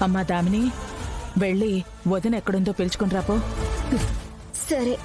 అమ్మా దామిని, వెళ్ళి వదిన ఎక్కడుందో పిలుచుకుని రాపో. సరే.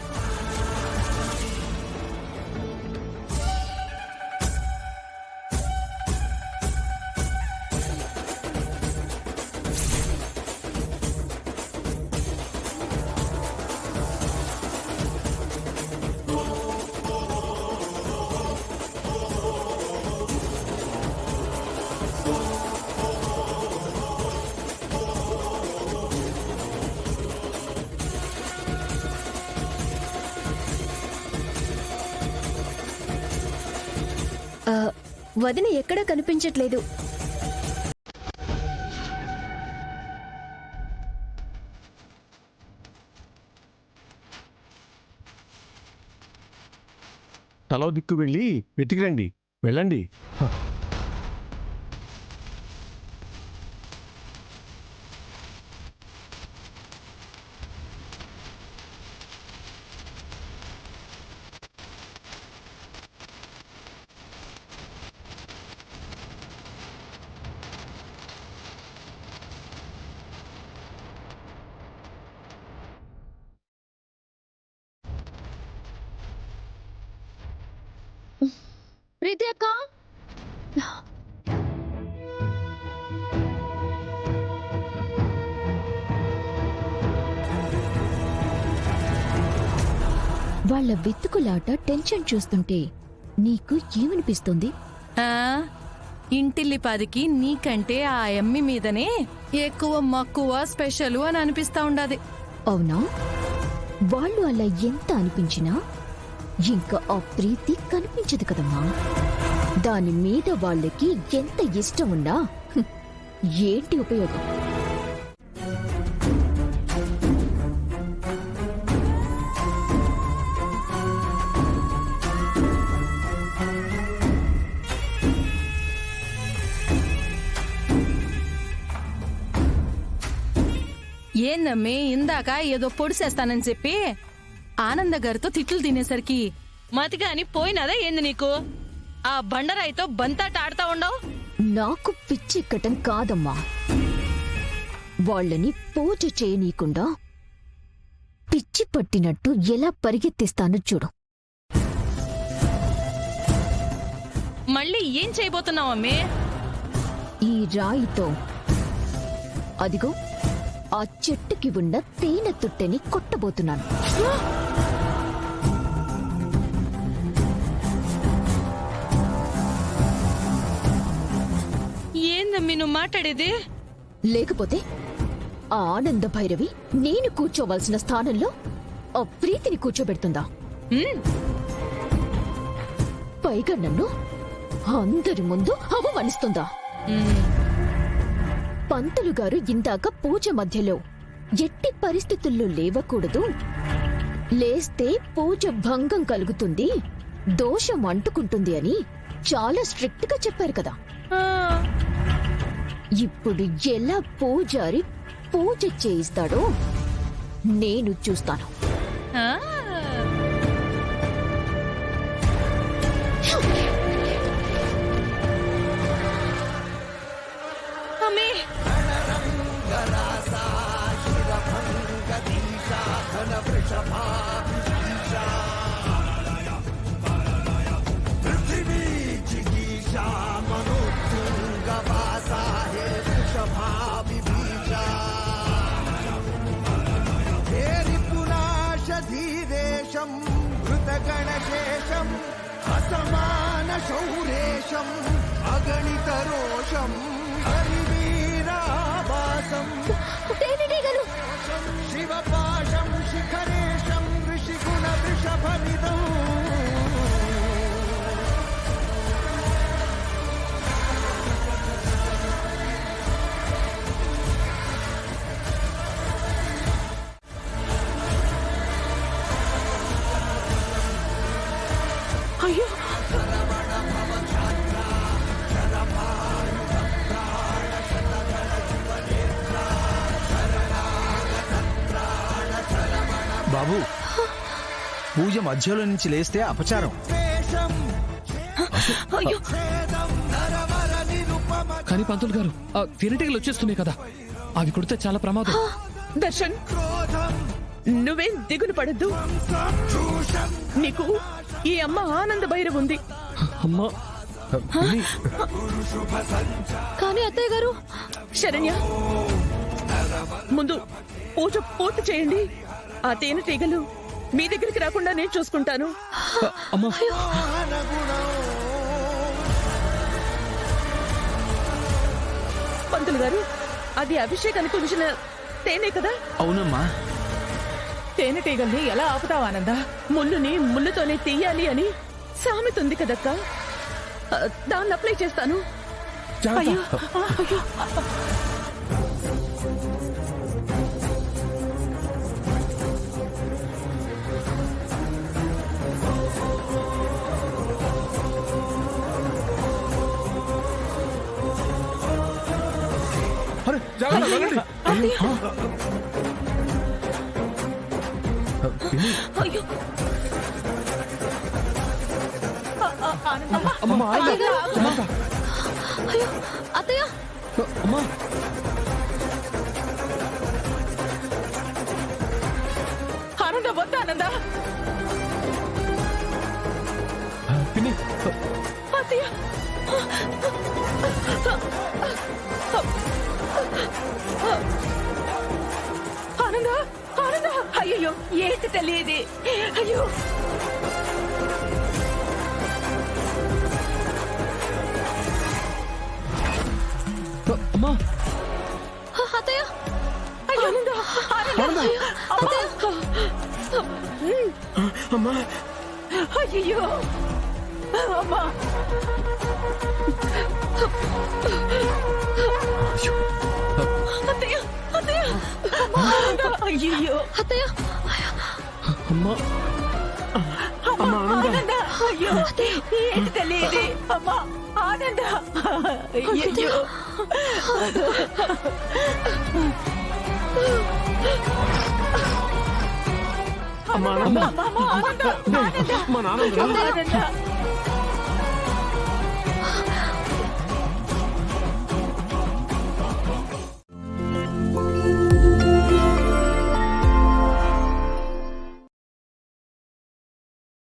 వదిన ఎక్కడా కనిపించట్లేదు. తలో దిక్కు వెళ్ళి వెతికిరండి. వెళ్ళండి. ప్రీతి అక్క, వాళ్ళ వెతుకులాట టెన్షన్ చూస్తుంటే నీకు ఏమనిపిస్తుంది? ఇంటిల్లిపాదికి నీకంటే ఆ ఎమ్మి మీదనే ఎక్కువ మక్కువ స్పెషల్ అని అనిపిస్తా ఉండదు. అవునా? వాళ్ళు అలా ఎంత అనిపించినా ఇంకా ఆ ప్రీతి కనిపించదు కదమ్మా. దాని మీద వాళ్ళకి ఎంత ఇష్టం ఉన్నా ఏంటి ఉపయోగం? ఏందమ్మే, ఇందాక ఏదో పొడిసేస్తానని చెప్పి ఆనంద గారితో తిట్లు తినేసరికి మతిగాని పోయినదా ఏంది నీకు? ఆ బండరాయితో బంతాట ఆడుతా ఉండవు. నాకు పిచ్చెక్కటం కాదమ్మా, వాళ్ళని పూజ చేయనీయకుండా పిచ్చి పట్టినట్టు ఎలా పరిగెత్తిస్తానో చూడు. మళ్ళీ ఏం చేయబోతున్నావమ్మే? ఈ రాయితో అదిగో ఆ చెట్టుకి ఉన్న తేనె తుట్టెని కొట్టబోతున్నాను. ఏందమ్మి నువ్వు మాట్లాడేది? లేకపోతే ఆ ఆనంద భైరవి నేను కూర్చోవలసిన స్థానంలో ఆ ప్రీతిని కూర్చోబెడుతుందా? పైగా నన్ను అందరి ముందు అవమానిస్తుందా? పంతులు గారు ఇందాక పూజ మధ్యలో ఎట్టి పరిస్థితుల్లో లేవకూడదు, లేస్తే పూజ భంగం కలుగుతుంది, దోషం అంటుకుంటుంది అని చాలా స్ట్రిక్ట్ గా చెప్పారు కదా. ఇప్పుడు ఎలా పూజారి పూజ చేయిస్తాడో నేను చూస్తాను. గణశేషం అసమాన శౌరేశం అగణిత రోషం హరివీరాభాసం శివపాశం శిఖరేశం ఋషిగుణ వృషభనిదం. అయ్యో, బాబు, పూజ మధ్యలో నుంచి లేస్తే అపచారం. కానీ పంతులు గారు, తేనెటీగలు వచ్చేస్తున్నాయి కదా. అవి కుడితే చాలా ప్రమాదం. దర్శన్, నువ్వేం దిగులు పడద్దు. నీకు ఈ అమ్మ ఆనంద భైరవ్ ఉంది. అమ్మా కానీ అత్తయ్య గారు, శరణ్య, ముందు పూజ పూర్తి చేయండి. ఆ తేనెటీగలు మీ దగ్గరికి రాకుండా నేను చూసుకుంటాను. అమ్మా పంతులు గారు, అది అభిషేకానికి ఉంచిన తేనె కదా? అవునమ్మా. తేనెటీగల్ని ఎలా ఆపుతావు ఆనంద? ముళ్ళుని ముళ్ళుతోనే తీయాలి అని సామెత ఉంది కదక్క. దాన్ని అప్లై చేస్తాను. అయ్యో, అయ్యో. అరే జాగ్రత్త, వెళ్ళండి. అయ్యో. అమ్మా అయ్యో, అత్తయ్య, అమ్మా ఆనంద, వద్దా ఆనంద. పిన్ని అత్తయ్య. ఆనంద, ఆనంద. అయ్యో, ఏంటి తెలియదు. అయ్యో. అమ్మా అత్తయ్య, అయ్యో, ఆనంద, ఆనంద. అమ్మా అయ్యో, అమ్మా. అత్తయ్య, అత్తయ్య. ఆనంద, అయ్యో. అత్తయ్య, అమ్మా అమ్మా, ఆనంద. అయ్యో, ఏంటి తెలియదు. అమ్మా, ఆనంద. అయ్యో. అమ్మా ఆనంద, అమ్మా, ఆనంద, ఆనంద. మా నాన్న ఆనంద.